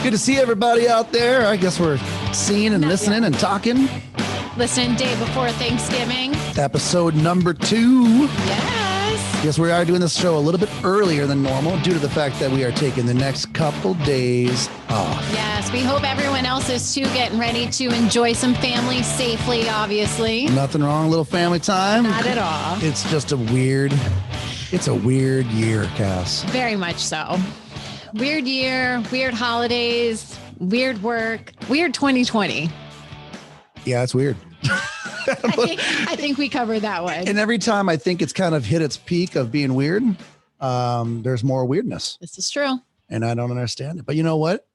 Good to see everybody out there. I guess we're seeing and listening and talking. Listening day before Thanksgiving. Episode number 2. Yes. Yes, we are doing this show a little bit earlier than normal due to the fact that we are taking the next couple days off. Yes, we hope everyone else is too, getting ready to enjoy some family safely, obviously. Nothing wrong, a little family time. Not at all. It's just a weird year, Cass. Very much so. Weird year, weird holidays, weird work, weird 2020. Yeah, it's weird. I think we covered that one. And every time I think it's kind of hit its peak of being weird, there's more weirdness. This is true. And I don't understand it. But you know what?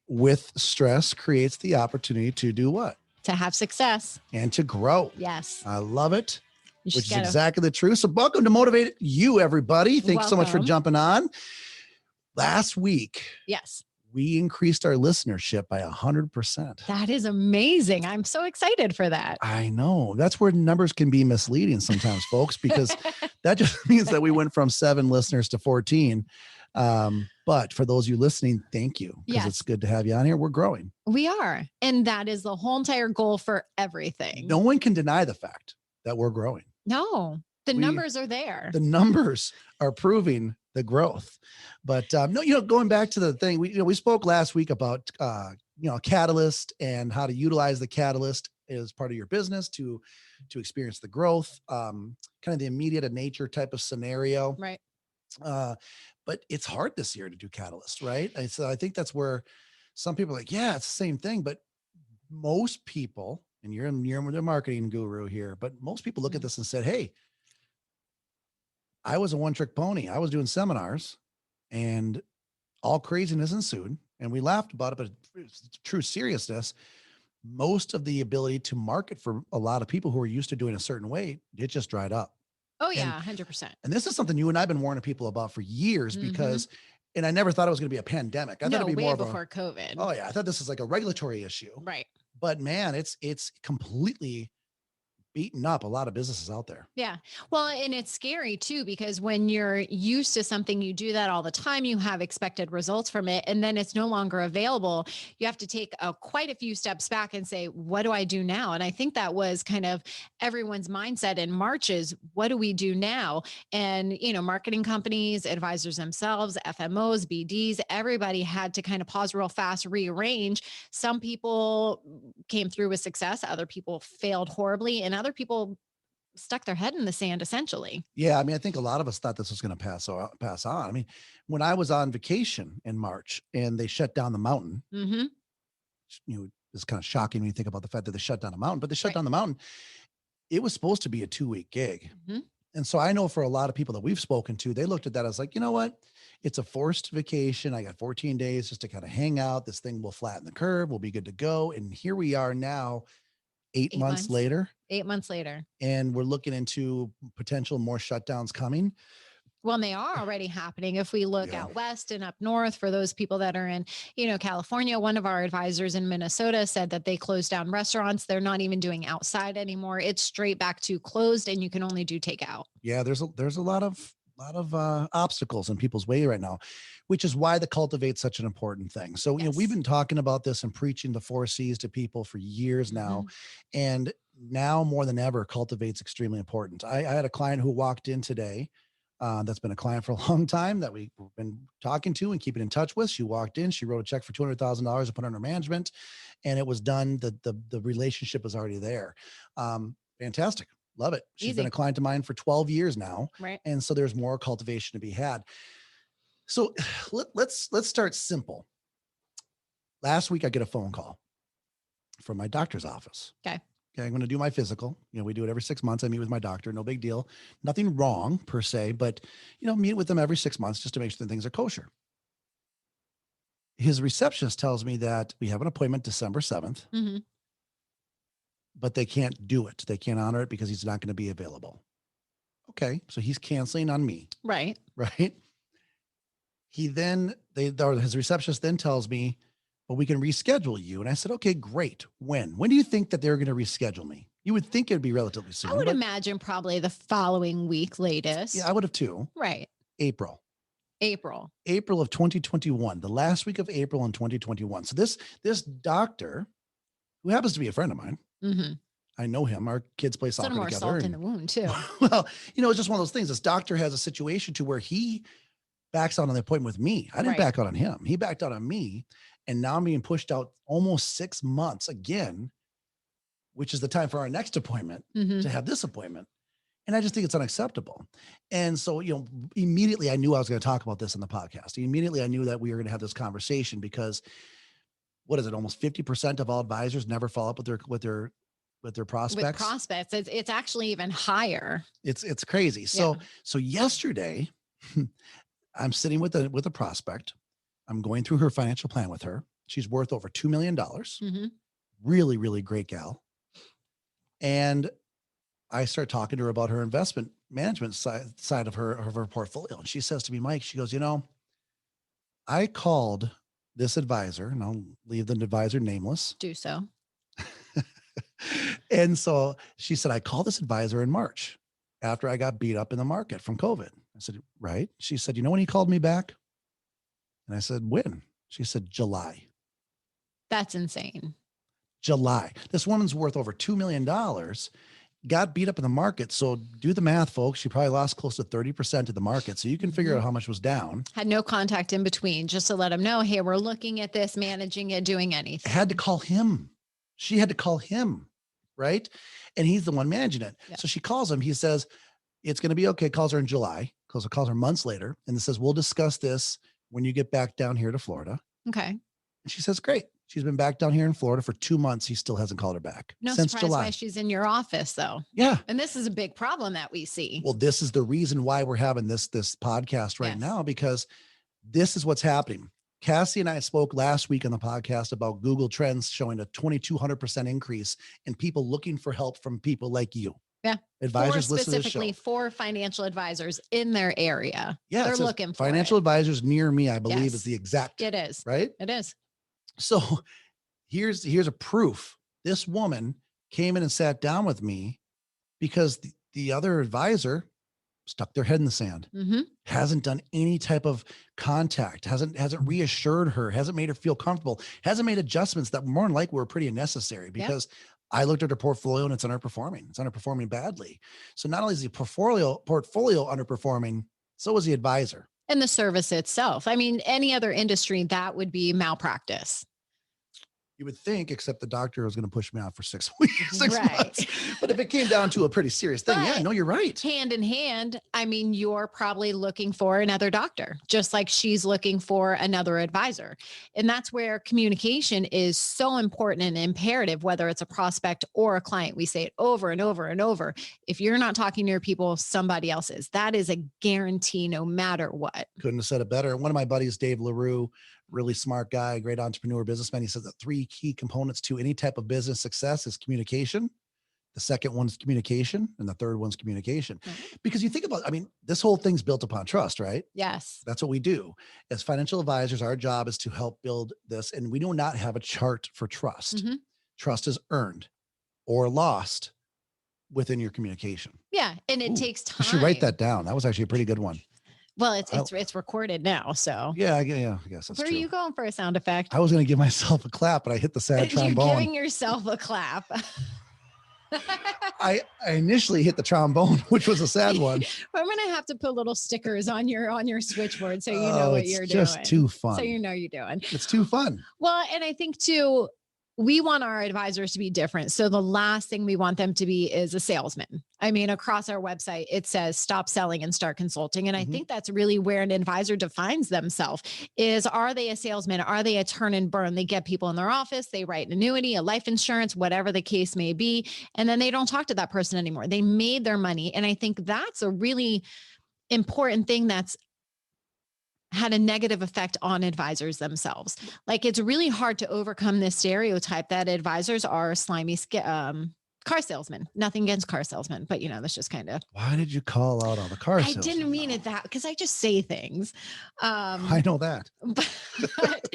With stress creates the opportunity to do what? To have success. And to grow. Yes. I love it. Which is gotta... exactly the truth. So welcome to Motivate You, everybody. Thanks so much for jumping on. Last week, yes, we increased our listenership by 100%. That is amazing. I'm so excited for that. I know. That's where numbers can be misleading sometimes, folks, because that just means that we went from 7 listeners to 14. But for those of you listening, thank you. Because it's good to have you on here. We're growing. We are. And that is the whole entire goal for everything. No one can deny the fact that we're growing. No, the numbers are there. The numbers are proving the growth. But going back to the thing, we spoke last week about catalyst and how to utilize the catalyst as part of your business to experience the growth, kind of the immediate nature type of scenario. Right. But it's hard this year to do catalyst, right? And so I think that's where some people are like, yeah, it's the same thing. But most people, and you're the marketing guru here, but most people look at this and said, hey, I was a one-trick pony. I was doing seminars and all craziness ensued. And we laughed about it, but true seriousness, most of the ability to market for a lot of people who are used to doing a certain way, it just dried up. Oh, yeah, 100%. And this is something you and I have been warning people about for years because, and I never thought it was going to be a pandemic. I thought it'd be more before COVID. Oh, yeah. I thought this was like a regulatory issue. Right. But man, it's completely beaten up a lot of businesses out there. Yeah. Well, and it's scary too, because when you're used to something, you do that all the time, you have expected results from it, and then it's no longer available. You have to take quite a few steps back and say, what do I do now? And I think that was kind of everyone's mindset in March is, what do we do now? And, marketing companies, advisors themselves, FMOs, BDs, everybody had to kind of pause real fast, rearrange. Some people came through with success. Other people failed horribly, and other people stuck their head in the sand, essentially. Yeah. I mean, I think a lot of us thought this was going to pass on. I mean, when I was on vacation in March and they shut down the mountain, it's kind of shocking when you think about the fact that they shut down a mountain, but they shut down the mountain. It was supposed to be a 2-week gig. And so I know for a lot of people that we've spoken to, they looked at that as like, you know what? It's a forced vacation. I got 14 days just to kind of hang out. This thing will flatten the curve. We'll be good to go. And here we are now, 8 months later. 8 months later. And we're looking into potential more shutdowns coming. Well, and they are already happening. If we look out west and up north, for those people that are in, California, one of our advisors in Minnesota said that they closed down restaurants. They're not even doing outside anymore. It's straight back to closed, and you can only do takeout. Yeah, there's a lot of obstacles in people's way right now, which is why the Cultivate such an important thing. So, we've been talking about this and preaching the 4 C's to people for years now. And now more than ever, Cultivate's extremely important. I had a client who walked in today. That's been a client for a long time that we've been talking to and keeping in touch with. She walked in, she wrote a check for $200,000 to put under management, and it was done. The relationship was already there. Fantastic. Love it. She's been a client of mine for 12 years now. Right. And so there's more cultivation to be had. So let's start simple. Last week, I get a phone call from my doctor's office. Okay. I'm going to do my physical. We do it every 6 months. I meet with my doctor. No big deal. Nothing wrong per se, but, meet with them every 6 months just to make sure that things are kosher. His receptionist tells me that we have an appointment December 7th, but they can't do it. They can't honor it because he's not going to be available. Okay. So he's canceling on me. Right. Right. His receptionist then tells me, well, we can reschedule you. And I said, okay, great. When do you think that they're going to reschedule me? You would think it'd be relatively soon. I would imagine probably the following week latest. Yeah, I would have too. Right. April. April of 2021, the last week of April in 2021. So this doctor, who happens to be a friend of mine, Mm-hmm. I know him. Our kids play It's a little soccer more together. salt in And the wound too. well, it's just one of those things. This doctor has a situation to where he backs out on the appointment with me. I didn't Right. back out on him. He backed out on me. And now I'm being pushed out almost 6 months again, which is the time for our next appointment Mm-hmm. to have this appointment. And I just think it's unacceptable. And so, immediately I knew I was going to talk about this in the podcast. Immediately I knew that we were going to have this conversation because what is it? Almost 50% of all advisors never follow up with their prospects. With prospects, it's actually even higher. It's crazy. So yesterday I'm sitting with a prospect. I'm going through her financial plan with her. She's worth over $2 million. Mm-hmm. Really, really great gal. And I start talking to her about her investment management side of her portfolio. And she says to me, Mike, she goes, I called this advisor, and I'll leave the advisor nameless. Do so. And so she said, I called this advisor in March after I got beat up in the market from COVID. I said, right. She said, when he called me back? And I said, when? She said, July. That's insane. July. This woman's worth over $2 million, got beat up in the market. So do the math, folks. She probably lost close to 30% of the market. So you can figure out how much was down. Had no contact in between just to let him know, hey, we're looking at this, managing it, doing anything. Had to call him. She had to call him, right? And he's the one managing it. Yeah. So she calls him. He says, it's going to be okay. Calls her in July. Calls her months later. And says, we'll discuss this when you get back down here to Florida. Okay. And she says, great. She's been back down here in Florida for 2 months. He still hasn't called her back. No since surprise July. why she's in your office, though. Yeah. And this is a big problem that we see. Well, this is the reason why we're having this podcast right now, because this is what's happening. Cassie and I spoke last week on the podcast about Google Trends showing a 2,200% increase in people looking for help from people like you. Yeah. Advisors listen to the show. Specifically for financial advisors in their area. Yeah. They're looking for financial it. advisors near me, I believe, is the exact. It is. Right? It is. So here's a proof. This woman came in and sat down with me because the other advisor stuck their head in the sand, hasn't done any type of contact, hasn't reassured her, hasn't made her feel comfortable, hasn't made adjustments that more than likely were pretty unnecessary because I looked at her portfolio and it's underperforming. It's underperforming badly. So not only is the portfolio underperforming, so is the advisor. And the service itself. I mean, any other industry, that would be malpractice. You would think, except the doctor was going to push me out for 6 weeks, right. months. But if it came down to a pretty serious thing, you're right. Hand in hand, I mean, you're probably looking for another doctor, just like she's looking for another advisor. And that's where communication is so important and imperative, whether it's a prospect or a client. We say it over and over and over. If you're not talking to your people, somebody else is. That is a guarantee no matter what. Couldn't have said it better. One of my buddies, Dave LaRue, really smart guy, great entrepreneur, businessman. He says that 3 key components to any type of business success is communication. The second one's communication. And the third one's communication. Because you think about, this whole thing's built upon trust, right? Yes. That's what we do. As financial advisors, our job is to help build this. And we do not have a chart for trust. Trust is earned or lost within your communication. Yeah. And it takes time. You should write that down. That was actually a pretty good one. Well, it's recorded now, so. Yeah, I guess that's Where true. are you going for a sound effect? I was going to give myself a clap, but I hit the sad trombone. You're giving yourself a clap. I initially hit the trombone, which was a sad one. I'm going to have to put little stickers on your switchboard so you know what you're doing. It's just too fun. So you know you're doing. It's too fun. Well, and I think too, we want our advisors to be different. So the last thing we want them to be is a salesman. I mean, across our website, it says stop selling and start consulting. And I think that's really where an advisor defines themselves is, are they a salesman? Are they a turn and burn? They get people in their office, they write an annuity, a life insurance, whatever the case may be. And then they don't talk to that person anymore. They made their money. And I think that's a really important thing that's had a negative effect on advisors themselves. Like, it's really hard to overcome this stereotype that advisors are slimy, Car salesman, nothing against car salesmen, but that's just kind of, Why did you call out all the car I didn't salesmen mean though? it that because I just say things. I know that. But,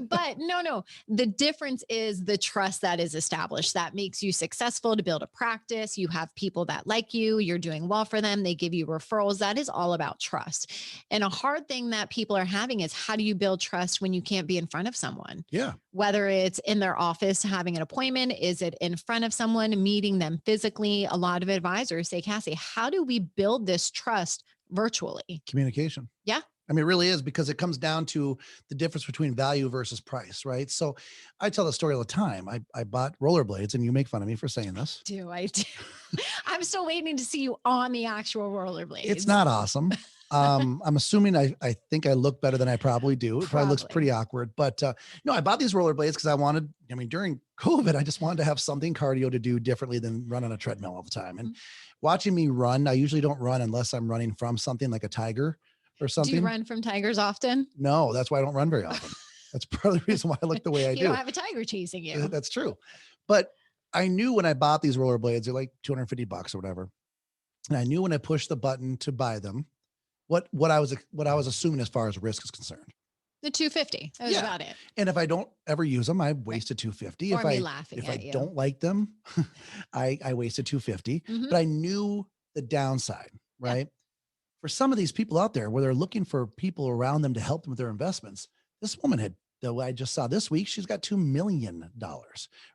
but no, the difference is the trust that is established that makes you successful to build a practice. You have people that like you, you're doing well for them. They give you referrals. That is all about trust. And a hard thing that people are having is how do you build trust when you can't be in front of someone? Yeah. Whether it's in their office having an appointment, is it in front of someone, meeting them physically? A lot of advisors say, Cassie, how do we build this trust virtually? Communication. Yeah. I mean, it really is, because it comes down to the difference between value versus price, right? So I tell the story all the time. I bought rollerblades, and you make fun of me for saying this. I do. I'm still waiting to see you on the actual It's rollerblades. not awesome. I'm assuming I think I look better than I probably do. It probably looks Probably. pretty awkward, but no, I bought these rollerblades because I mean, during COVID, I just wanted to have something cardio to do differently than run on a treadmill all the time. And Mhm. watching me run, I usually don't run unless I'm running from something like a tiger or Do you something. run from tigers often? No, that's why I don't run very often. That's part of the reason why I look the way I You don't do. have a tiger chasing you. That's true. But I knew when I bought these rollerblades, they're like $250 or whatever. And I knew when I pushed the button to buy them, what I was assuming as far as risk is concerned. The 250. That was Yeah. about it. And if I don't ever use them, I Right. wasted 250. Or me laughing If I at you. don't like them, I wasted 250. Mhm. But I knew the downside, Yeah. right? For some of these people out there where they're looking for people around them to help them with their investments, this woman had, though I just saw this week, she's got $2 million,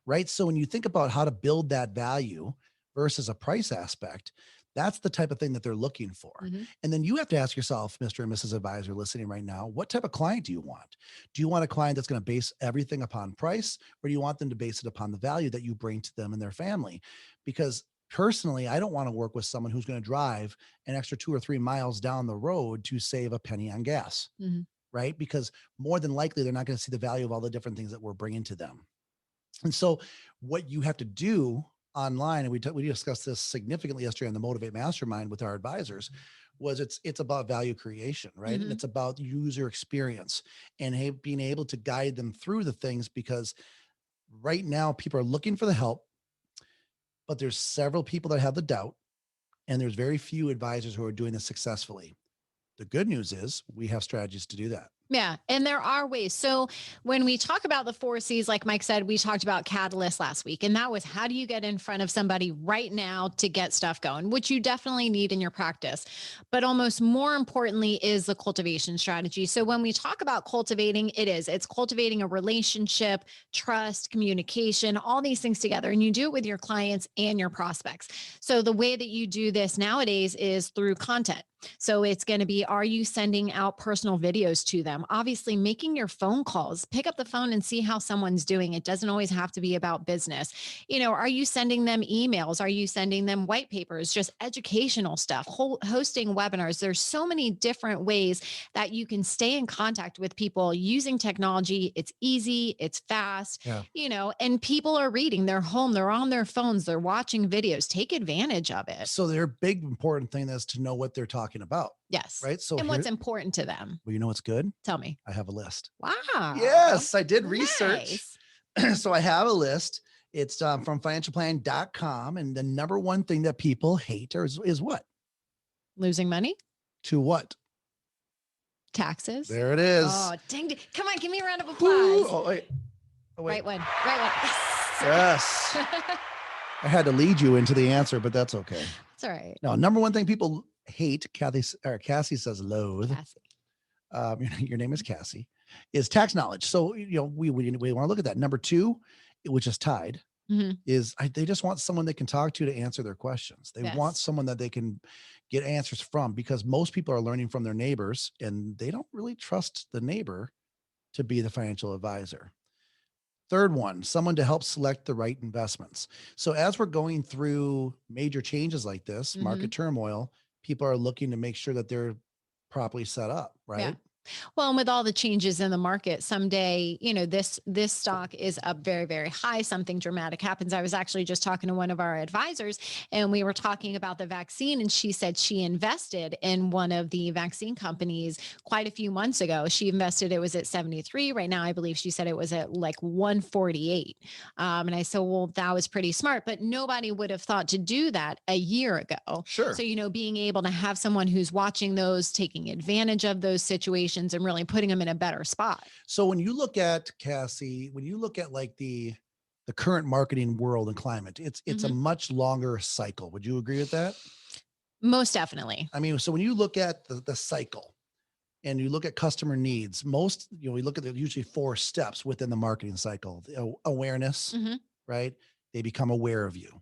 right? So when you think about how to build that value versus a price aspect, that's the type of thing that they're looking for. Mhm. And then you have to ask yourself, Mr. and Mrs. Advisor listening right now, what type of client do you want? Do you want a client that's going to base everything upon price, or do you want them to base it upon the value that you bring to them and their family? Because personally, I don't want to work with someone who's going to drive an extra 2 or 3 miles down the road to save a penny on gas, Mhm. right? Because more than likely, they're not going to see the value of all the different things that we're bringing to them. And so, what you have to do online, and we discussed this significantly yesterday on the Motivate Mastermind with our advisors, was it's about value creation, right? And Mhm. it's about user experience and being able to guide them through the things, because right now people are looking for the help, but there's several people that have the doubt, and there's very few advisors who are doing this successfully. The good news is we have strategies to do that. Yeah. And there are ways. So when we talk about the 4 C's, like Mike said, we talked about catalyst last week, and that was how do you get in front of somebody right now to get stuff going, which you definitely need in your practice. But almost more importantly is the cultivation strategy. So when we talk about cultivating, it's cultivating a relationship, trust, communication, all these things together. And you do it with your clients and your prospects. So the way that you do this nowadays is through content. So it's going to be, are you sending out personal videos to them? Obviously, making your phone calls, pick up the phone and see how someone's doing. It doesn't always have to be about business. Are you sending them emails? Are you sending them white papers, just educational stuff, hosting webinars? There's so many different ways that you can stay in contact with people using technology. It's easy, it's fast, Yeah. and people are reading, they're home, they're on their phones, they're watching videos. Take advantage of it. So their big important thing is to know what they're talking about, Yes. right? So And what's here, important to them. well, you know what's good? Tell me. I have a list. Wow. Yes, I did research. Nice. So I have a list. It's from financialplan.com. And the number one thing that people hate is what? Losing money? To what? Taxes? There it is. Oh, dang it. Come on, give me a round of Whoo. applause. Oh, wait. Oh, wait. Right one. Right one. Yes. Yes. I had to lead you into the answer, but that's okay. It's all right. Now, number one thing people hate, Cassie says loathe. Cassie. Your name is Cassie, is tax knowledge. So, we want to look at that. Number two, which is tied, Mhm. is they just want someone they can talk to answer their questions. They want Yes. someone that they can get answers from, because most people are learning from their neighbors, and they don't really trust the neighbor to be the financial advisor. Third one, someone to help select the right investments. So as we're going through major changes like this, Mhm. market turmoil, people are looking to make sure that they're properly set up, Yeah. right? Well, and with all the changes in the market, someday, this stock is up very, very high. Something dramatic happens. I was actually just talking to one of our advisors, and we were talking about the vaccine, and she said she invested in one of the vaccine companies quite a few months ago. She invested, it was at 73. Right now, I believe she said it was at like 148. And I said, well, that was pretty smart, but nobody would have thought to do that a year ago. Sure. So, being able to have someone who's watching those, taking advantage of those situations and really putting them in a better spot. So when you look at Cassie, when you look at like the current marketing world and climate, it's a Mhm. much longer cycle. Would you agree with that? Most definitely. I mean, so when you look at the cycle and you look at customer needs, most, we look at the usually 4 steps within the marketing cycle. Awareness, Mhm. right? They become aware of you.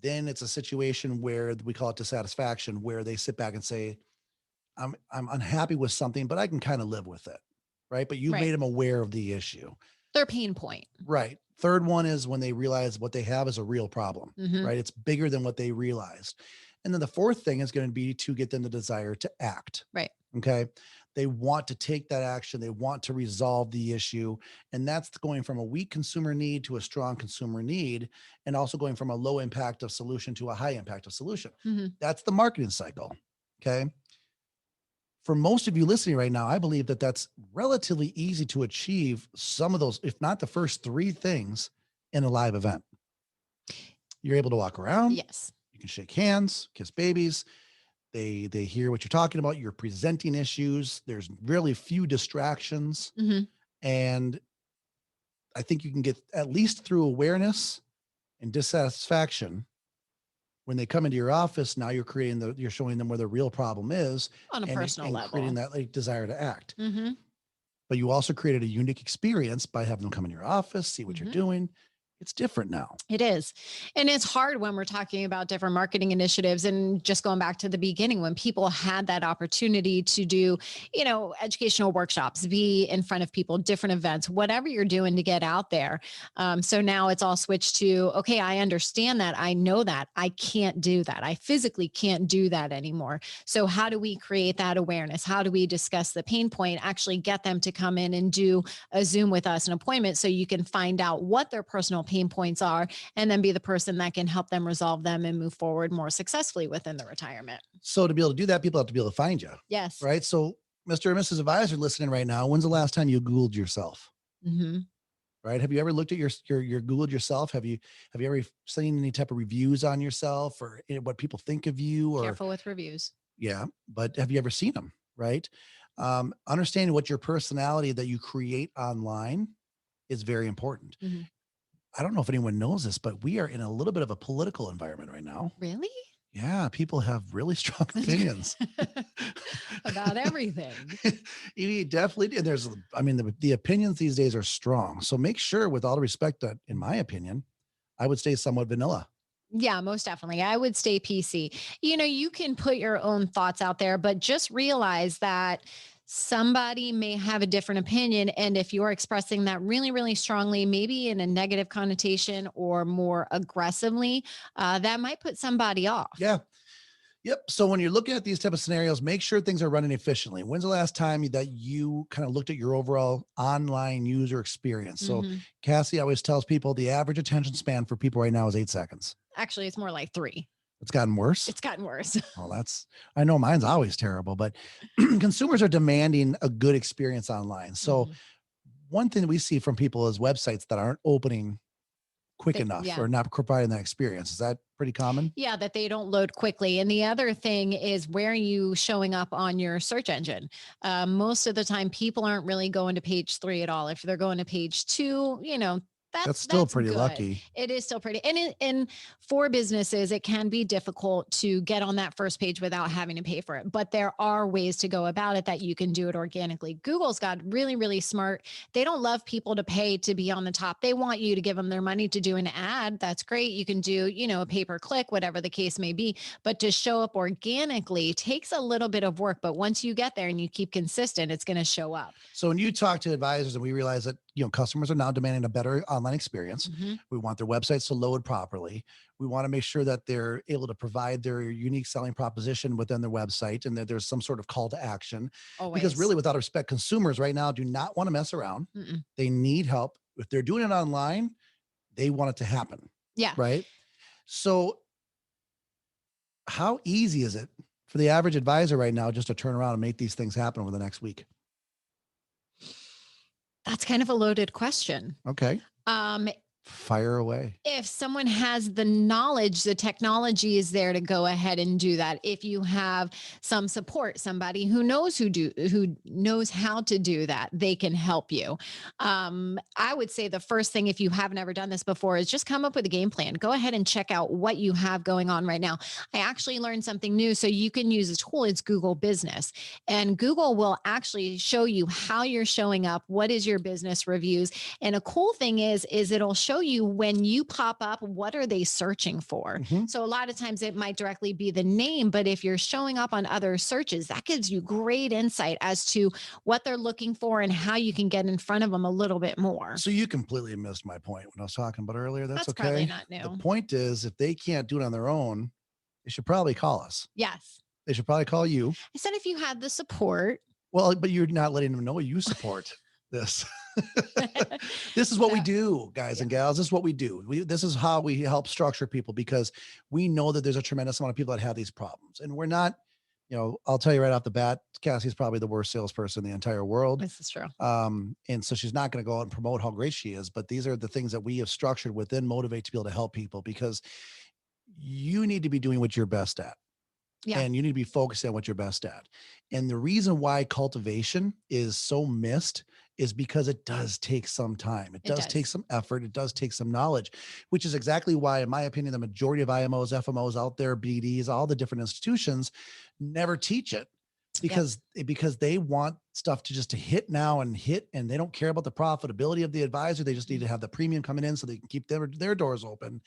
Then it's a situation where we call it dissatisfaction, where they sit back and say, I'm unhappy with something, but I can kind of live with it. Right. But you've Right. made them aware of the issue. Their pain point. Right. Third one is when they realize what they have is a real problem, Mhm. right? It's bigger than what they realized. And then the fourth thing is going to be to get them the desire to act. Right. Okay. They want to take that action. They want to resolve the issue. And that's going from a weak consumer need to a strong consumer need, and also going from a low impact of solution to a high impact of solution. Mhm. That's the marketing cycle. Okay. For most of you listening right now, I believe that that's relatively easy to achieve some of those, if not the first 3 things in a live event. You're able to walk around, Yes. you can shake hands, kiss babies. They hear what you're talking about. You're presenting issues. There's really few distractions. Mhm. And I think you can get at least through awareness and dissatisfaction. When they come into your office, now you're showing them where the real problem is, On a personal and creating level. that like desire to act. Mhm. But you also created a unique experience by having them come in your office, see what you're Mhm. doing. It's different now. It is. And it's hard when we're talking about different marketing initiatives, and just going back to the beginning when people had that opportunity to do, educational workshops, be in front of people, different events, whatever you're doing to get out there. So now it's all switched to, okay, I understand that. I know that I can't do that. I physically can't do that anymore. So how do we create that awareness? How do we discuss the pain point, actually get them to come in and do a Zoom with us, an appointment, so you can find out what their personal pain points are, and then be the person that can help them resolve them and move forward more successfully within the retirement. So to be able to do that, people have to be able to find you, Yes. right? So, Mr. and Mrs. Advisor listening right now, when's the last time you Googled yourself? Hmm. Right? Have you ever looked at your Googled yourself? Have you ever seen any type of reviews on yourself, or what people think of you, or Careful with reviews. yeah, but have you ever seen them? Right? Understanding what your personality that you create online is very important. Hmm. I don't know if anyone knows this, but we are in a little bit of a political environment right now. Really? Yeah, people have really strong opinions. About everything. You definitely, and I mean, the opinions these days are strong. So make sure, with all the respect, that, in my opinion, I would stay somewhat vanilla. Yeah, most definitely. I would stay PC. You can put your own thoughts out there, but just realize that somebody may have a different opinion. And if you're expressing that really, really strongly, maybe in a negative connotation or more aggressively, that might put somebody off. Yeah. Yep. So when you're looking at these type of scenarios, make sure things are running efficiently. When's the last time that you kind of looked at your overall online user experience? So Hmm. Cassie always tells people the average attention span for people right now is 8 seconds. Actually, it's more like 3. It's gotten worse. It's gotten worse. Well, I know mine's always terrible, but consumers are demanding a good experience online. So Hmm. one thing that we see from people is websites that aren't opening quick enough Yeah. or not providing that experience. Is that pretty common? Yeah, that they don't load quickly. And the other thing is, where are you showing up on your search engine? Most of the time, people aren't really going to page 3 at all. If they're going to page 2, That's that's still that's pretty good. lucky. It is still pretty. And for businesses, it can be difficult to get on that first page without having to pay for it. But there are ways to go about it that you can do it organically. Google's got really, really smart. They don't love people to pay to be on the top. They want you to give them their money to do an ad. That's great. You can do, a pay per click, whatever the case may be. But to show up organically takes a little bit of work. But once you get there and you keep consistent, it's going to show up. So when you talk to advisors and we realize that, customers are now demanding a better online experience. Mhm. We want their websites to load properly. We want to make sure that they're able to provide their unique selling proposition within their website and that there's some sort of call to action. Because Always. really, without respect, consumers right now do not want to mess around. Mm-mm. They need help. If they're doing it online, they want it to happen. Yeah. Right. So, how easy is it for the average advisor right now just to turn around and make these things happen over the next week? That's kind of a loaded question. Okay. Um, Fire away. if someone has the knowledge, the technology is there to go ahead and do that. If you have some support, somebody who knows how to do that, they can help you. I would say the first thing, if you haven't ever done this before, is just come up with a game plan. Go ahead and check out what you have going on right now. I actually learned something new. So you can use a tool, it's Google Business. And Google will actually show you how you're showing up, what is your business reviews. And a cool thing is it'll show you when you pop up, what are they searching for? Mhm. So a lot of times it might directly be the name, but if you're showing up on other searches, that gives you great insight as to what they're looking for and how you can get in front of them a little bit more. So you completely missed my point when I was talking about earlier. That's That's probably okay. not The new. point is, if they can't do it on their own, they should probably call us. Yes. They should probably call you. I said if you had the support. Well, but you're not letting them know you support this. This is what we Uh, do, guys yeah. and gals. This is what we do. This is how we help structure people because we know that there's a tremendous amount of people that have these problems. And we're not, I'll tell you right off the bat, Cassie's probably the worst salesperson in the entire world. This is true. And so she's not going to go out and promote how great she is. But these are the things that we have structured within Motivate to be able to help people because you need to be doing what you're best at. Yeah. And you need to be focused on what you're best at. And the reason why cultivation is so missed is because it does take some time. It It does take does. some effort. It does take some knowledge, which is exactly why, in my opinion, the majority of IMOs, FMOs out there, BDs, all the different institutions never teach it Yep. because they want stuff to hit now and hit, and they don't care about the profitability of the advisor. They just need to have the premium coming in so they can keep their doors open.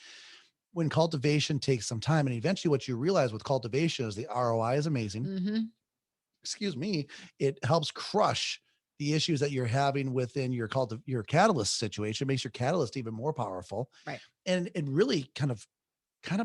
When cultivation takes some time, and eventually what you realize with cultivation is the ROI is amazing. Mm-hmm. Excuse me. It helps crush the issues that you're having within your catalyst situation, makes your catalyst even more powerful. Right. And it really kind of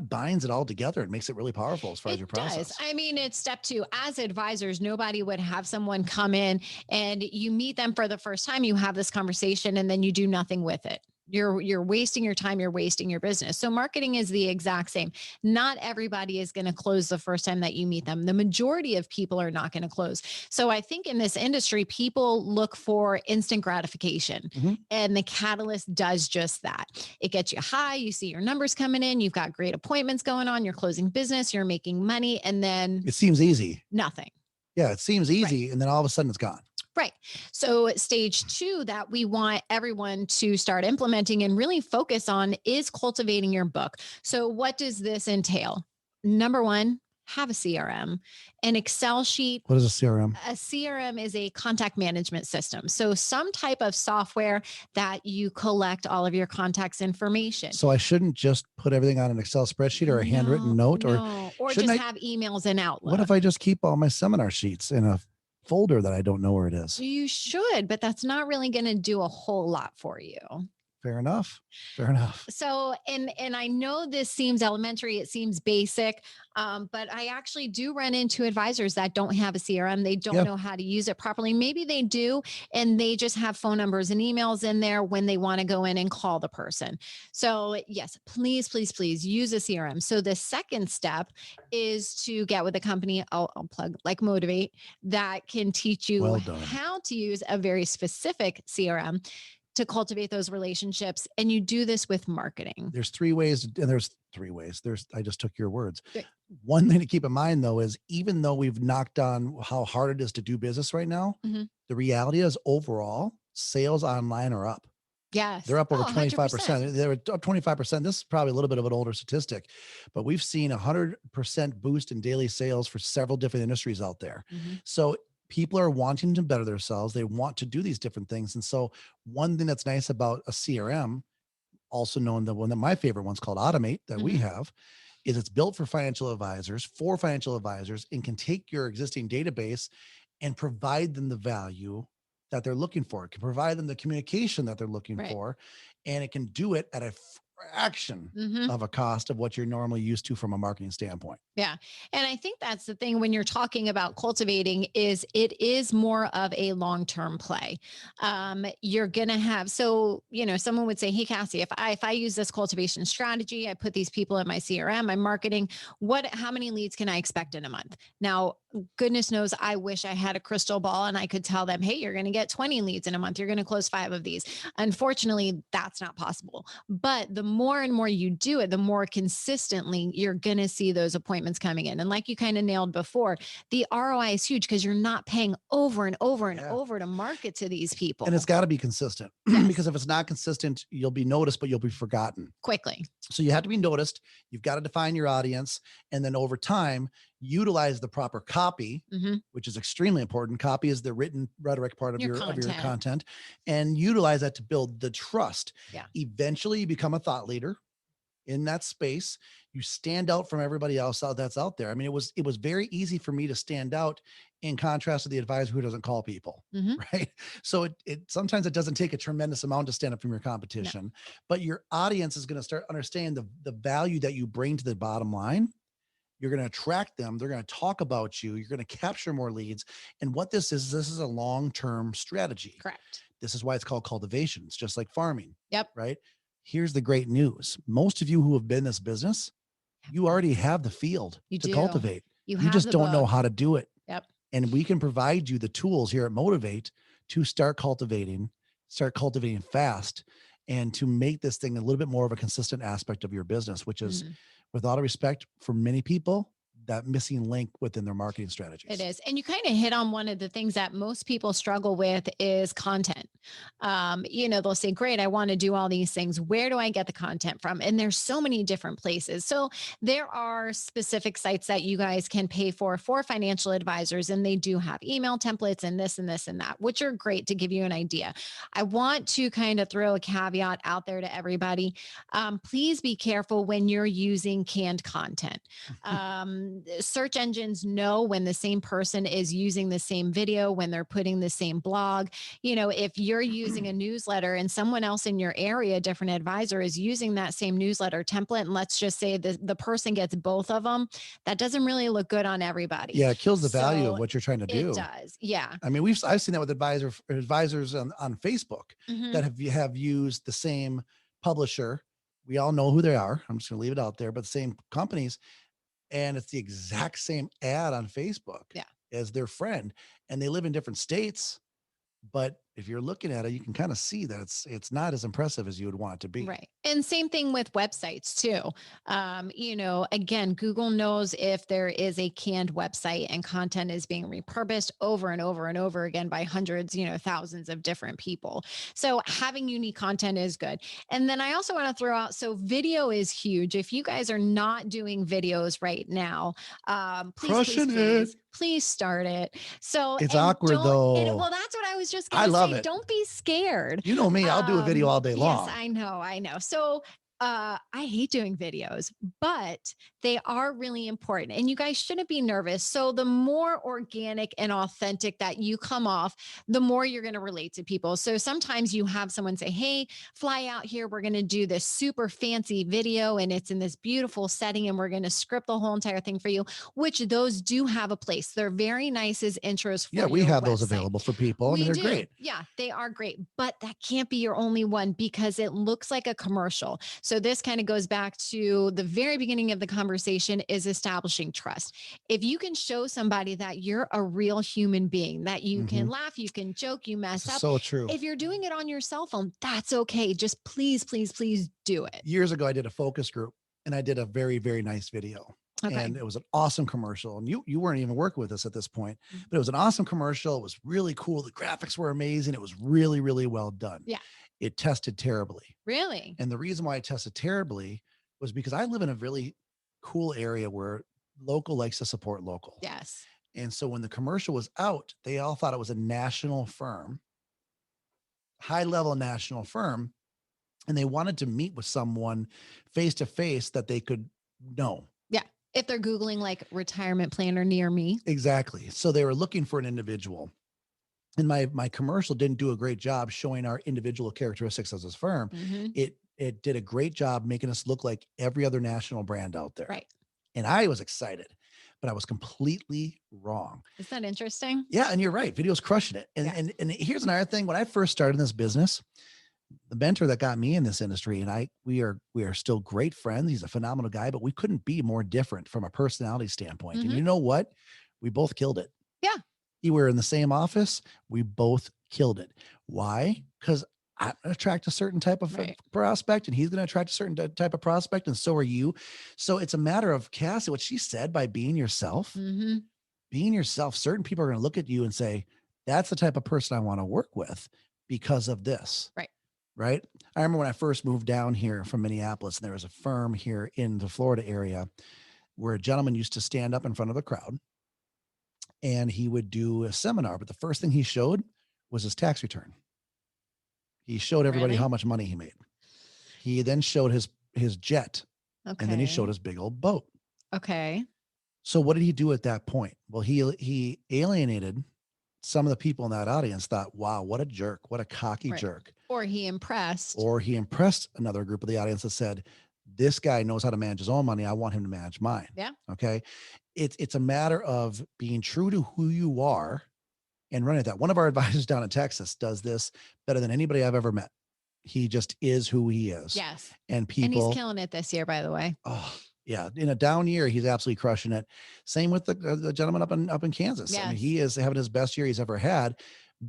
binds it all together and makes it really powerful as far as your It does. process. I mean, it's step two. As advisors, nobody would have someone come in and you meet them for the first time, you have this conversation, and then you do nothing with it. You're wasting your time, you're wasting your business. So marketing is the exact same. Not everybody is going to close the first time that you meet them. The majority of people are not going to close. So I think in this industry, people look for instant gratification. Mhm. And the catalyst does just that. It gets you high, you see your numbers coming in, you've got great appointments going on, you're closing business, you're making money, and then It seems easy. nothing. Yeah, it seems easy. And then all of a sudden it's gone. Right. So, stage two that we want everyone to start implementing and really focus on is cultivating your book. So, what does this entail? Number one, have a CRM, an Excel sheet. What is a CRM? A CRM is a contact management system. So, some type of software that you collect all of your contacts information. So I shouldn't just put everything on an Excel spreadsheet or a handwritten note, or shouldn't just I? have emails in Outlook. What if I just keep all my seminar sheets in a folder that I don't know where it is? You should, but that's not really going to do a whole lot for you. Fair enough. Fair enough. So, and I know this seems elementary, it seems basic, but I actually do run into advisors that don't have a CRM. They don't Yeah. know how to use it properly. Maybe they do, and they just have phone numbers and emails in there when they want to go in and call the person. So, yes, please, please, please use a CRM. So, the second step is to get with a company, I'll plug like Motivate, that can teach you Well done. how to use a very specific CRM to cultivate those relationships. And you do this with marketing. There's three ways, and there's three ways. I just took your words. Great. One thing to keep in mind though is even though we've knocked on how hard it is to do business right now, Mhm. the reality is overall sales online are up. Yes. They're up over Oh, 25%. 100%. They're up 25%. This is probably a little bit of an older statistic, but we've seen 100% boost in daily sales for several different industries out there. Mhm. So people are wanting to better themselves. They want to do these different things. And so one thing that's nice about a CRM, also known the one that my favorite one's called Automate that we Mhm. have, is it's built for financial advisors for financial advisors and can take your existing database and provide them the value that they're looking for. It can provide them the communication that they're looking Right. for, and it can do it at a fraction Hmm. of a cost of what you're normally used to from a marketing standpoint. Yeah. And I think that's the thing when you're talking about cultivating is it is more of a long-term play. You're going to have, so, someone would say, hey, Cassie, if I use this cultivation strategy, I put these people in my CRM, my marketing, how many leads can I expect in a month? Now, goodness knows, I wish I had a crystal ball and I could tell them, hey, you're going to get 20 leads in a month. You're going to close 5 of these. Unfortunately, that's not possible. But the more and more you do it, the more consistently you're going to see those appointments coming in. And like you kind of nailed before, the ROI is huge because you're not paying over and over and Yeah. over to market to these And it's people. got to be consistent because Yes, if it's not consistent, you'll be noticed, but you'll be forgotten. quickly. So you have to be noticed. You've got to define your audience. And then over time, utilize the proper copy, Hmm. which is extremely important. Copy is the written rhetoric part of Your your content. content, and utilize that to build the trust. Yeah. Eventually you become a thought leader in that space. You stand out from everybody else that's out there. I mean, it was very easy for me to stand out in contrast to the advisor who doesn't call people. Hmm. Right. So it sometimes it doesn't take a tremendous amount to stand up from your No. competition, but your audience is going to start understanding the value that you bring to the bottom line. You're going to attract them. They're going to talk about you. You're going to capture more leads. And what this is a long-term strategy. Correct. This is why it's called cultivation. It's just like farming, Yep. right? Here's the great news. Most of you who have been in this business, you already have the field You to do. cultivate. You You have just the don't know book. how to do it. Yep. And we can provide you the tools here at Motivate to start cultivating fast, and to make this thing a little bit more of a consistent aspect of your business, which is, Mhm. with all due respect, for many people, that missing link within their marketing It strategies. is. And you kind of hit on one of the things that most people struggle with is content. They'll say, great, I want to do all these things. Where do I get the content from? And there's so many different places. So there are specific sites that you guys can pay for financial advisors. And they do have email templates and this and this and that, which are great to give you an idea. I want to kind of throw a caveat out there to everybody. Please be careful when you're using canned content. Search engines know when the same person is using the same video, when they're putting the same blog. If you're using a newsletter and someone else in your area, a different advisor, is using that same newsletter template, and let's just say the person gets both of them, that doesn't really look good on everybody. Yeah, it kills the value of So what you're trying to it do. does. Yeah. I mean, I've seen that with advisors on Facebook Hmm. that have used the same publisher. We all know who they are. I'm just going to leave it out there, but the same companies, and it's the exact same ad on Facebook Yeah. as their friend, and they live in different states. But if you're looking at it, you can kind of see that it's not as impressive as you would want it to be. Right. And same thing with websites too. Again, Google knows if there is a canned website and content is being repurposed over and over and over again by hundreds, thousands of different people. So having unique content is good. And then I also want to throw out, so video is huge. If you guys are not doing videos right now, please, please, Crushing it. please start it. So, It's and awkward though. well, that's what I was just going I to love say. it. Don't be scared. You know me, I'll do a video all day Yes, long. I know. So I hate doing videos, but they are really important and you guys shouldn't be nervous. So the more organic and authentic that you come off, the more you're going to relate to people. So sometimes you have someone say, hey, fly out here. We're going to do this super fancy video and it's in this beautiful setting and we're going to script the whole entire thing for you, which those do have a place. They're very nice as intros for Yeah, we your have those website. available for people. I mean, We they're do. great. Yeah, they are great, but that can't be your only one because it looks like a commercial. So this kind of goes back to the very beginning of the conversation is establishing trust. If you can show somebody that you're a real human being, that you can Mhm. laugh, you can joke, you This mess is up. so true. If you're doing it on your cell phone, that's okay. Just please, please, please do it. Years ago, I did a focus group and I did a very, very nice video. Okay. And it was an awesome commercial. And you weren't even working with us at this point, but it was an awesome commercial. It was really cool. The graphics were amazing. It was really, really well done. Yeah. It tested terribly. Really? And the reason why it tested terribly was because I live in a really cool area where local likes to support local. Yes. And so when the commercial was out, they all thought it was a national firm, high level national firm, and they wanted to meet with someone face to face that they could know. Yeah. If they're Googling like retirement planner near me. Exactly. So they were looking for an individual. And my commercial didn't do a great job showing our individual characteristics as a firm. Mm-hmm. It did a great job making us look like every other national brand out there. Right. And I was excited, but I was completely wrong. Isn't that interesting? Yeah, and you're right. Video's crushing it. And Yeah. and here's another thing. When I first started in this business, the mentor that got me in this industry and we are still great friends. He's a phenomenal guy, but we couldn't be more different from a personality standpoint. And Mm-hmm. you know what? We both killed it. Yeah. We were in the same office. We both killed it. Why? Because I'm going to attract a certain type of Right. prospect and he's going to attract a certain type of prospect. And so are you. So it's a matter of Cassie, what she said, by Mm-hmm. being yourself, certain people are going to look at you and say, that's the type of person I want to work with because of this. Right. Right. I remember when I first moved down here from Minneapolis, and there was a firm here in the Florida area where a gentleman used to stand up in front of the crowd and he would do a seminar. But the first thing he showed was his tax return. He showed everybody Really? how much money he made. He then showed his jet, and then he showed Okay. his big old boat. Okay. So what did he do at that point? Well, he alienated some of the people in that audience. Thought, wow, what a jerk, what a cocky Right. jerk. Or he impressed. Or he impressed another group of the audience that said, this guy knows how to manage his own money. I want him to manage mine. Yeah. Okay. It's a matter of being true to who you are and running that. One of our advisors down in Texas does this better than anybody I've ever met. He just is who he is. Yes. And And people, he's killing it this year, by the way. oh yeah, in a down year, he's absolutely crushing it. Same with the gentleman up in Kansas. I mean, Yes. he is having his best year he's ever had,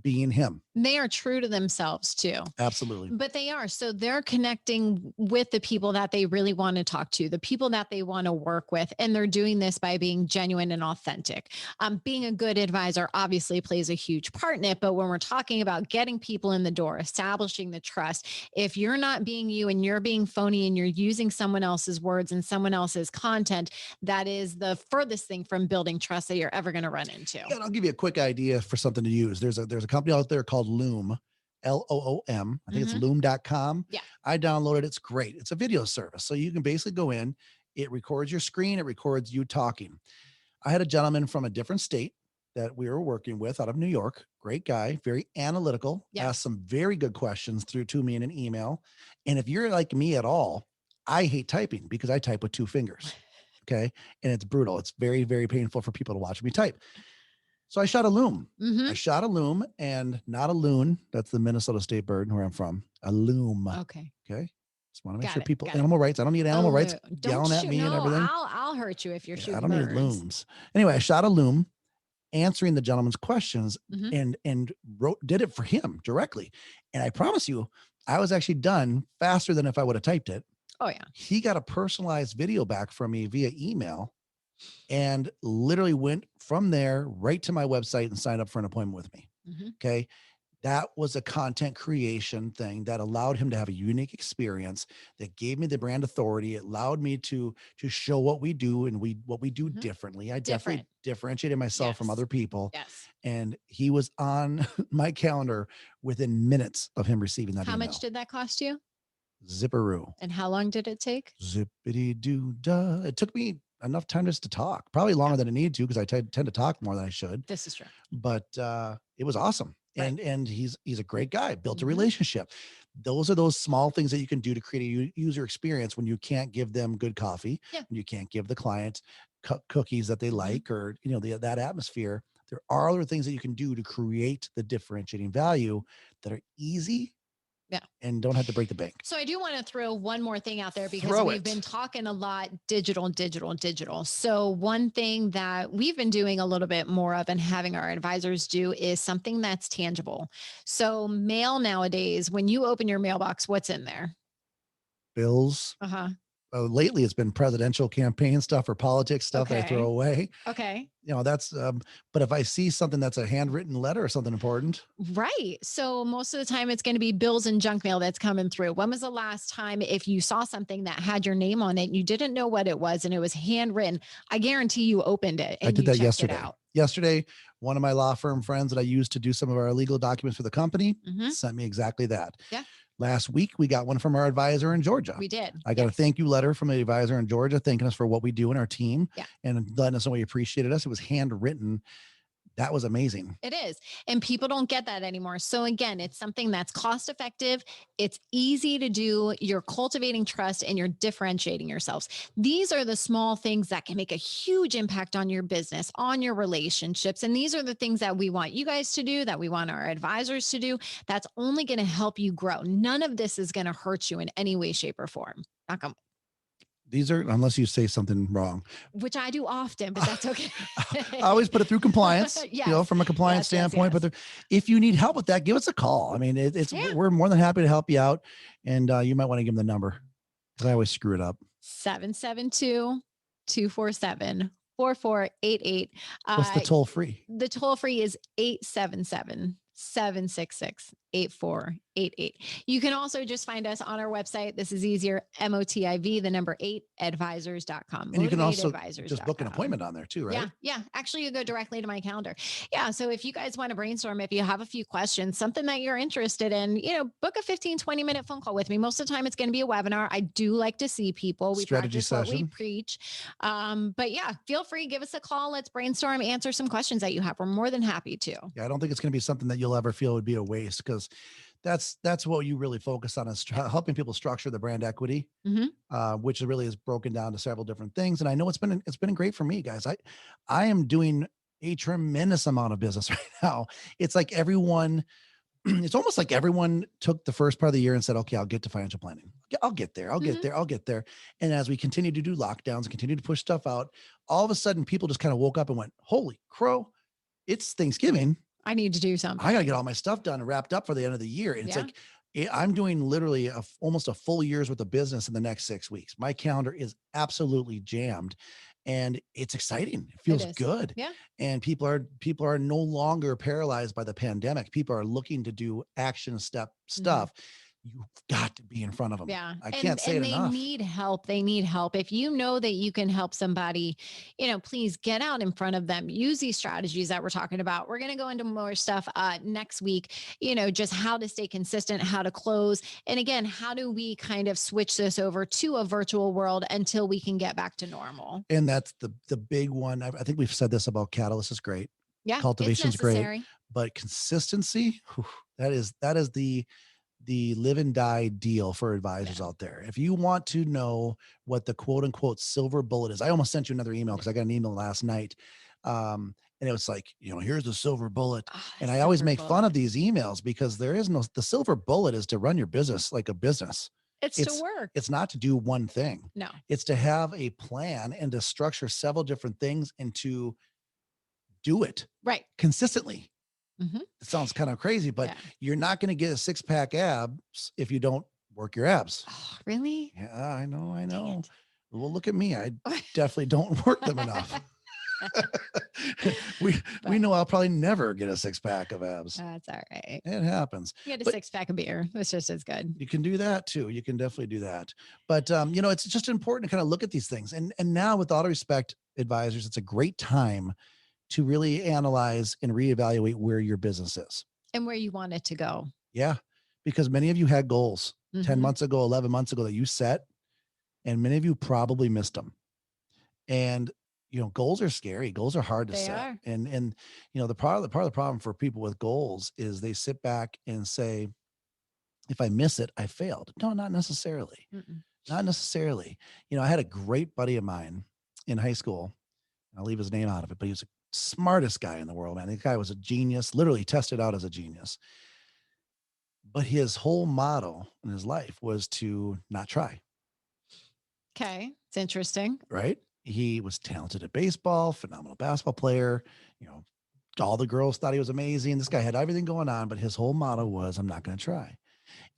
being him. They are true to themselves too. Absolutely. But they are. So they're connecting with the people that they really want to talk to, the people that they want to work with. And they're doing this by being genuine and authentic. Being a good advisor obviously plays a huge part in it. But when we're talking about getting people in the door, establishing the trust, if you're not being you and you're being phony and you're using someone else's words and someone else's content, that is the furthest thing from building trust that you're ever going to run into. Yeah, and I'll give you a quick idea for something to use. There's a company out there called Loom, Loom. I think it's Mhm. loom.com. Yeah. I downloaded it. It's great. It's a video service. So you can basically go in, it records your screen, it records you talking. I had a gentleman from a different state that we were working with out of New York. Great guy, very analytical, Yeah. asked some very good questions through to me in an email. And if you're like me at all, I hate typing because I type with two fingers. Okay. And it's brutal. It's very, very painful for people to watch me type. So I shot a loom. Mhm. I shot a loom and not a loon. That's the Minnesota state bird where I'm from. A loom. Okay. Okay. Just want to make Got sure it, people, got it. animal rights. I don't need animal rights Don't yelling at shoot. me and No, everything. I'll hurt you if you're Yeah, I shooting don't need birds. looms. Anyway, I shot a loom answering the gentleman's questions Mhm. and did it for him directly. And I promise you, I was actually done faster than if I would have typed it. Oh yeah. He got a personalized video back from me via email and literally went from there right to my website and signed up for an appointment with me. Mhm. Okay. That was a content creation thing that allowed him to have a unique experience that gave me the brand authority. It allowed me to show what we do and what we do Mhm. differently. I definitely Different. differentiated myself from Yes. other people. Yes. And he was on my calendar within minutes of him receiving that How email. much did that cost you? Zipperoo. And how long did it take? Zippity doo dah. It took me enough time just to talk, probably longer than it needed to because I tend to talk more than I should. This is true. But it was awesome. Right. And he's a great guy, built a Mhm. relationship. Those are those small things that you can do to create a user experience when you can't give them good coffee, Yeah. when you can't give the client cookies that they Mhm. like, or that atmosphere. There are other things that you can do to create the differentiating value that are easy Yeah. and don't have to break the bank. So I do want to throw one more thing out there because Throw we've it. been talking a lot digital, digital, digital. So one thing that we've been doing a little bit more of and having our advisors do is something that's tangible. So mail nowadays, when you open your mailbox, what's in there? Bills. Uh-huh. Lately, it's been presidential campaign stuff or politics stuff that I throw Okay. away. Okay. That's, but if I see something that's a handwritten letter or something important, Right. So most of the time it's going to be bills and junk mail that's coming through. When was the last time if you saw something that had your name on it, and you didn't know what it was and it was handwritten, I guarantee you opened it I and did you that checked yesterday. it out. Yesterday, one of my law firm friends that I used to do some of our legal documents for the company Mhm. sent me exactly that. Yeah. Last week, we got one from our advisor in Georgia. We did. I got a Yes. thank you letter from the advisor in Georgia, thanking us for what we do in our team Yeah. and letting us know he appreciated us. It was handwritten. That was amazing. It is. And people don't get that anymore. So again, it's something that's cost effective. It's easy to do. You're cultivating trust and you're differentiating yourselves. These are the small things that can make a huge impact on your business, on your relationships. And these are the things that we want you guys to do, that we want our advisors to do. That's only going to help you grow. None of this is going to hurt you in any way, shape, or form. Knock on These are, unless you say something wrong. which I do often, but that's okay. I always put it through compliance, Yes. from a compliance standpoint. Yes. But if you need help with that, give us a call. I mean, Yeah. we're more than happy to help you out. And you might want to give them the number because I always screw it up. 772-247-4488. What's the toll free? The toll free is 877-766-8488. You can also just find us on our website. This is easier. MOTIV, the number 8 advisors.com. And you can also just book an appointment on there too, right? Yeah. Yeah. Actually, you go directly to my calendar. Yeah. So if you guys want to brainstorm, if you have a few questions, something that you're interested in, book a 15, 20-minute phone call with me. Most of the time it's going to be a webinar. I do like to see people. We Strategy practice what we session. preach. But yeah, feel free, give us a call. Let's brainstorm, answer some questions that you have. We're more than happy to. Yeah. I don't think it's going to be something that you'll ever feel would be a waste because that's what you really focus on is helping people structure the brand equity, which really is broken down to several different things. And I know it's been great for me, guys. I am doing a tremendous amount of business right now. It's like everyone, it's almost like everyone took the first part of the year and said, okay, I'll get to financial planning. I'll get there. I'll get there. I'll get there. And as we continue to do lockdowns and continue to push stuff out, all of a sudden people just kind of woke up and went, holy crow, it's Thanksgiving. I need to do something. I got to get all my stuff done and wrapped up for the end of the year. And it's like, I'm doing literally almost a full year's worth of business in the next 6 weeks. My calendar is absolutely jammed and it's exciting. It feels good. Yeah. And people are no longer paralyzed by the pandemic. People are looking to do action step stuff. You've got to be in front of them. Yeah. I can't say it enough. They need help. They need help. If you know that you can help somebody, please get out in front of them. Use these strategies that we're talking about. We're going to go into more stuff next week, just how to stay consistent, how to close. And again, how do we kind of switch this over to a virtual world until we can get back to normal? And that's the big one. I think we've said this about Catalyst is great. Yeah. Cultivation's great, but consistency, that is the live and die deal for advisors out there. If you want to know what the quote unquote silver bullet is, I almost sent you another email because I got an email last night. And it was like, here's the silver bullet. And I always make fun of these emails because the silver bullet is to run your business like a business. It's to work. It's not to do one thing. No. It's to have a plan and to structure several different things and to do it consistently. It sounds kind of crazy, but you're not going to get a 6-pack abs if you don't work your abs. Oh, really? Yeah, I know. Well, look at me. I definitely don't work them enough. we know I'll probably never get a 6-pack of abs. That's all right. It happens. You get a 6-pack of beer. It's just as good. You can do that too. You can definitely do that. But it's just important to kind of look at these things. And now with all due respect, advisors, it's a great time to really analyze and reevaluate where your business is and where you want it to go. Yeah. Because many of you had goals 10 months ago, 11 months ago that you set, and many of you probably missed them. And, goals are scary. Goals are hard to set. And, the part of the problem for people with goals is they sit back and say, if I miss it, I failed. No, not necessarily. Not necessarily. I had a great buddy of mine in high school. I'll leave his name out of it, but he was a smartest guy in the world, man. The guy was a genius, literally tested out as a genius. But his whole motto in his life was to not try. Okay. It's interesting. Right? He was talented at baseball, phenomenal basketball player. All the girls thought he was amazing. This guy had everything going on, but his whole motto was, I'm not going to try.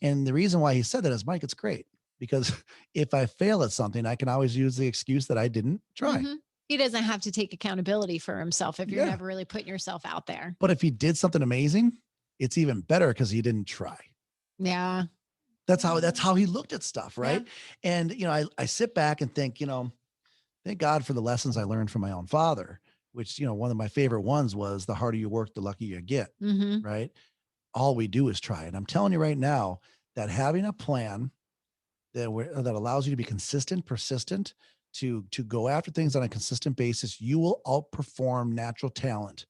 And the reason why he said that is, Mike, it's great because if I fail at something, I can always use the excuse that I didn't try. He doesn't have to take accountability for himself if you're never really putting yourself out there. But if he did something amazing, it's even better because he didn't try. Yeah. That's how he looked at stuff. Right. Yeah. And, I sit back and think, thank God for the lessons I learned from my own father, which, one of my favorite ones was the harder you work, the luckier you get. Right. All we do is try. And I'm telling you right now that having a plan that allows you to be consistent, persistent, to go after things on a consistent basis, you will outperform natural talent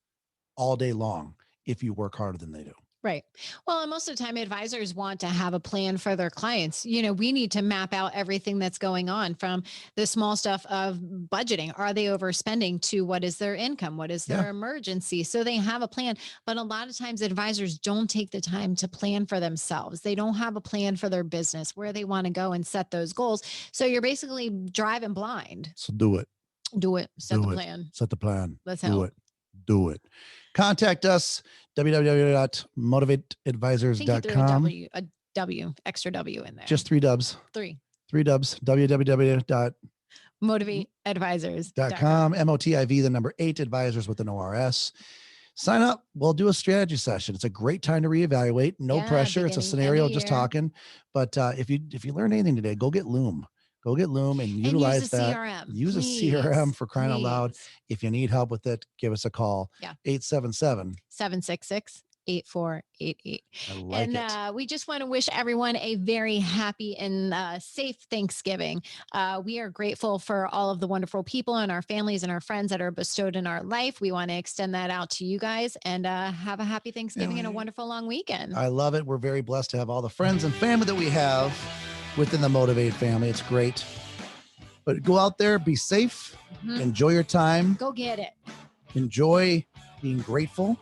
all day long if you work harder than they do. Right. Well, and most of the time, advisors want to have a plan for their clients. We need to map out everything that's going on, from the small stuff of budgeting. Are they overspending, to what is their income? What is Yeah. their emergency? So they have a plan. But a lot of times, advisors don't take the time to plan for themselves. They don't have a plan for their business, where they want to go and set those goals. So you're basically driving blind. So do it. Do it. Set Do the it. plan. Set the plan. Let's Do help. it. Do it. Contact us, www.motivateadvisors.com. A W, extra W in there. Just 3 dubs. 3. 3 dubs. www.motivateadvisors.com. Motivateadvisors.com. MOTIV, the number 8, advisors with an ORS. Sign up. We'll do a strategy session. It's a great time to reevaluate. No pressure. It's a scenario, just talking. But if you learn anything today, go get Loom. Go get Loom and utilize that. CRM. Use a CRM, for crying out loud. If you need help with it, give us a call. 877-766-8488. I like it. We just want to wish everyone a very happy and safe Thanksgiving. We are grateful for all of the wonderful people and our families and our friends that are bestowed in our life. We want to extend that out to you guys, and have a happy Thanksgiving and a wonderful long weekend. I love it. We're very blessed to have all the friends and family that we have within the Motivate family. It's great. But go out there, be safe, enjoy your time. Go get it. Enjoy being grateful.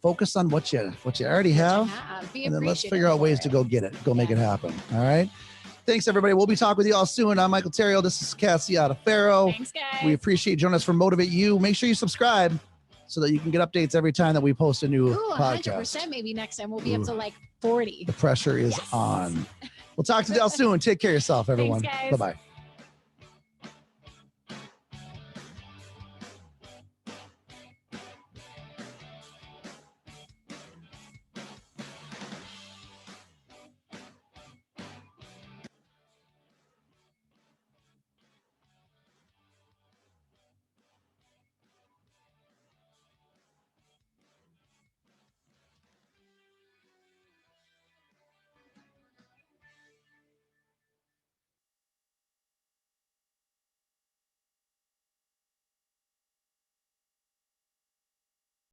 Focus on what you already have. And then let's figure out ways to go get it. Go make it happen. All right. Thanks, everybody. We'll be talking with you all soon. I'm Michael Terrio. This is Cassie out of Faro. Thanks, guys. We appreciate you joining us for Motivate You. Make sure you subscribe so that you can get updates every time that we post a new podcast. 100%. Maybe next time we'll be up to like 40. The pressure is on. We'll talk to you all soon. Take care of yourself, everyone. Thanks, guys. Bye-bye.